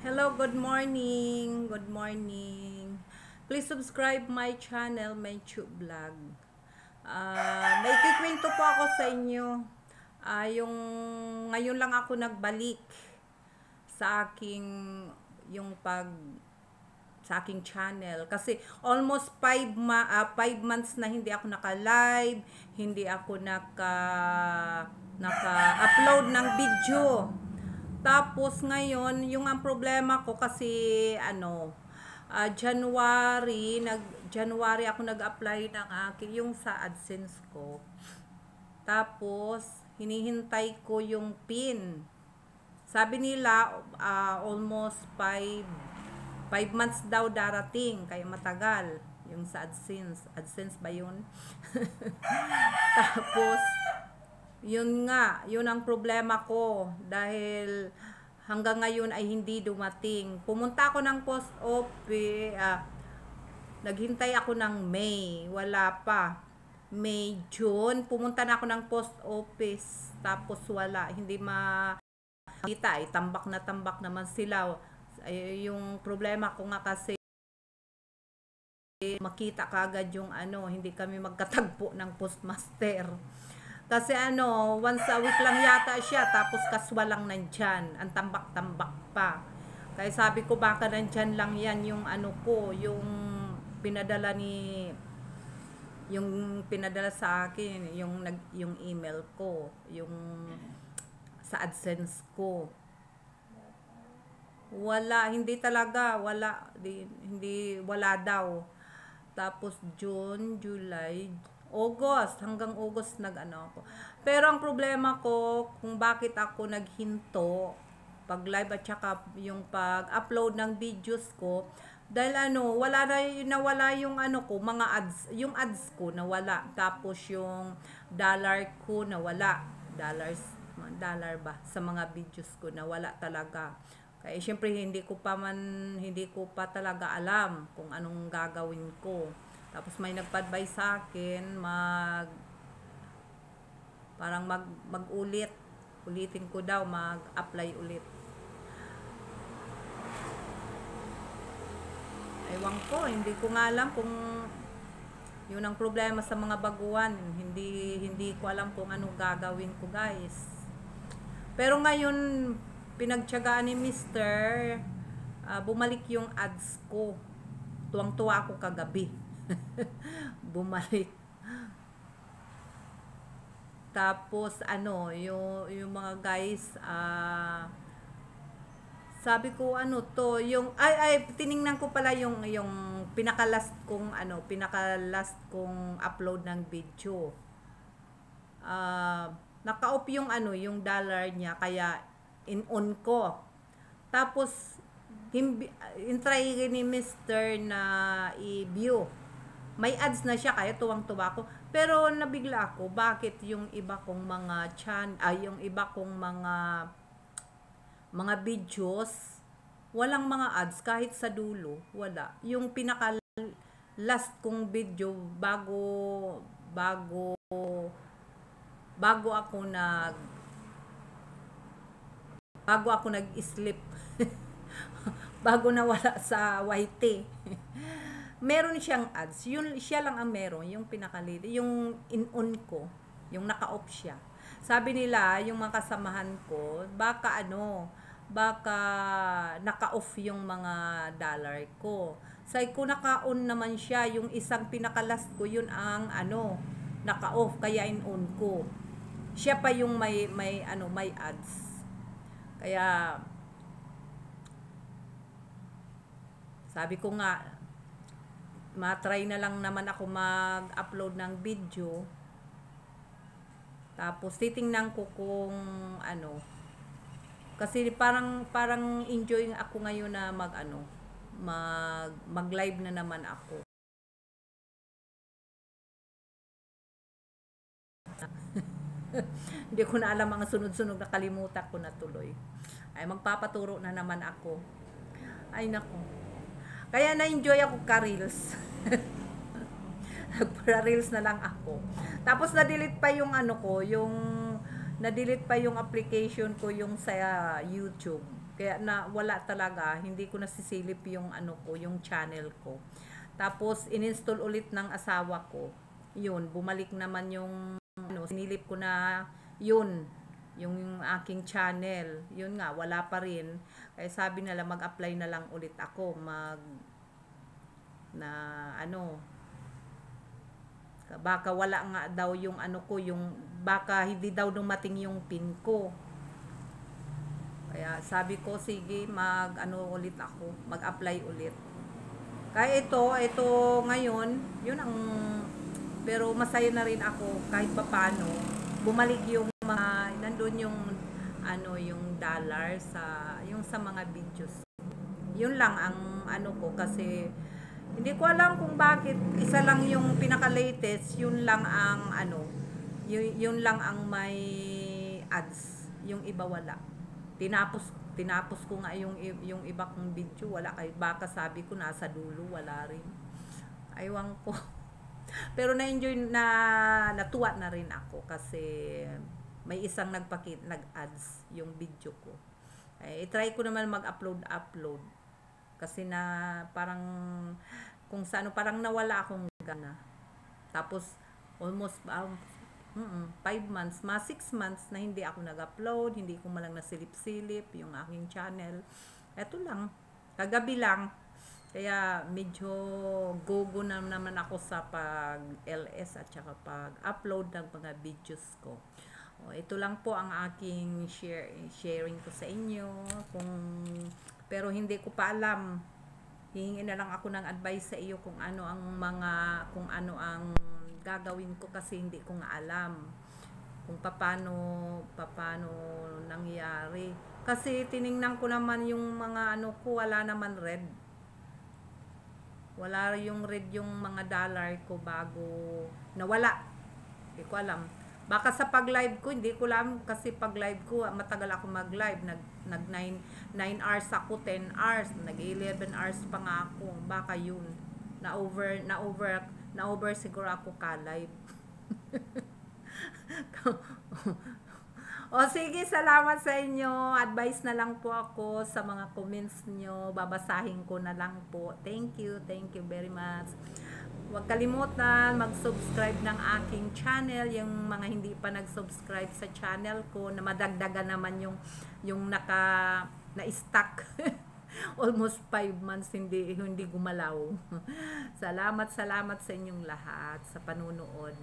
Hello, good morning. Good morning. Please subscribe my channel, my YouTube vlog. May kikwento po ako sa inyo. Yung ngayon lang ako nagbalik sa aking yung pag sa aking channel kasi almost 5 months na hindi ako naka-live, hindi ako naka-upload ng video. Tapos ngayon, yung ang problema ko kasi January ako nag-apply ng aking yung sa AdSense ko. Tapos hinihintay ko yung PIN. Sabi nila almost 5 months daw darating, kaya matagal yung sa AdSense. AdSense ba yun? Tapos yun nga, yun ang problema ko dahil hanggang ngayon ay hindi dumating. Pumunta ako ng post office, naghintay ako ng May, wala pa. May, June, pumunta na ako ng post office, tapos wala, hindi makita, tambak na tambak naman sila. Yung problema ko nga kasi makita kagad yung hindi kami magkatagpo ng postmaster. Kasi once a week lang yata siya, tapos kaswa lang nandyan, ang tambak-tambak pa. Kaya sabi ko baka nandyan lang yan yung yung pinadala sa akin, yung email ko, yung sa AdSense ko. Wala, hindi talaga, wala daw. Tapos June, July, August, hanggang August ako. Pero ang problema ko, kung bakit ako naghinto pag live at saka yung pag-upload ng videos ko, dahil nawala yung ko, mga ads, yung ads ko nawala. Tapos yung dollar ko nawala. Dollar ba sa mga videos ko nawala talaga. Kaya syempre hindi ko pa talaga alam kung anong gagawin ko. Tapos may nagpa-advise sa akin ulitin ko daw, mag-apply ulit. Ewan ko, hindi ko nga alam kung yun ang problema sa mga baguhan. Hindi ko alam kung anong gagawin ko, guys. Pero ngayon, pinagtiyagaan ni Mr. Bumalik yung ads ko. Tuwang-tuwa ako kagabi. Bumalik. Tapos yung mga guys, sabi ko yung tiningnan ko pala yung pinaka-last kong upload ng video. Naka-off yung yung dollar niya, kaya in-on ko. Tapos try ni Mr. na i-view. May ads na siya, kaya tuwang-tuwa ko. Pero nabigla ako, bakit yung iba kong yung iba kong mga videos walang mga ads, kahit sa dulo wala. Yung pinaka last kong video bago ako nag-sleep bago nawala sa YT. Meron siyang ads. Siya lang ang meron, yung pinakalit, yung in-on ko, yung naka-off siya. Sabi nila, yung mga kasamahan ko, baka naka-off yung mga dollar ko. Say ko naka-on naman siya, yung isang pinaka-last ko, yun ang naka-off, kaya in-on ko. Siya pa yung may ads. Kaya sabi ko nga, matry na lang naman ako mag-upload ng video. Tapos titingnan ko kung kasi parang enjoying ako ngayon na mag-live na naman ako. Hindi ko na alam, mga sunod-sunod na kalimutan ko na tuloy. Ay magpapaturo na naman ako. Ay nako. Kaya na-enjoy ako ka-reels. Nagpa-reels na lang ako. Tapos na-delete pa yung yung na-delete pa yung application ko yung sa YouTube. Kaya na wala talaga, hindi ko nasisilip yung ano ko, yung channel ko. Tapos ininstall ulit ng asawa ko. Yun, bumalik naman yung ano, sinilip ko na yun, yung aking channel. Yun nga, wala pa rin. Kaya sabi nila mag-apply na lang ulit ako, na ano, baka wala nga daw yung ano ko, yung baka hindi daw dumating yung pin ko. Kaya sabi ko, sige, mag-ano ulit ako, mag-apply ulit. Kaya ito ngayon, yun ang, pero masaya na rin ako kahit papano. Bumalik yung mga, nandun yung, ano, yung dollar sa, yung sa mga videos. Yun lang ang ano ko kasi, hindi ko alam kung bakit isa lang yung pinaka-latest, yun lang ang ano, yun lang ang may ads, yung iba wala. Tinapos ko nga yung iba kong video, wala, kay baka sabi ko nasa dulo, wala rin. Aywan ko. Pero na-enjoy na, natuwa na rin ako kasi may isang nag-ads yung video ko. I-try ko naman mag-upload kasi na parang kung sa ano, parang nawala akong gana. Tapos almost 5 months, 6 months na hindi ako nag-upload, hindi ko malang nasilip-silip yung aking channel. Eto lang, kagabi lang. Kaya medyo go na naman ako sa pag-LS at saka pag-upload ng mga videos ko. Ito lang po ang aking sharing ko sa inyo. Pero hindi ko pa alam. Hihingi na lang ako ng advice sa iyo kung ano ang gagawin ko kasi hindi ko nga alam kung paano nangyari. Kasi tiningnan ko naman yung mga ano ko, wala naman red. Wala yung red yung mga dollar ko bago nawala. Hindi ko alam. Baka sa pag-live ko, hindi ko alam kasi pag-live ko, matagal ako mag-live. Nag 9 hours ako, 10 hours, nag 11 hours pa nga ako. Baka yun. Na over siguro ako ka-live. O sige, salamat sa inyo. Advice na lang po ako sa mga comments nyo. Babasahin ko na lang po. Thank you very much. Huwag kalimutan mag-subscribe ng aking channel. Yung mga hindi pa nag-subscribe sa channel ko, na madagdagan naman yung na-stuck. Almost 5 months hindi gumalaw. Salamat sa inyong lahat sa panunood.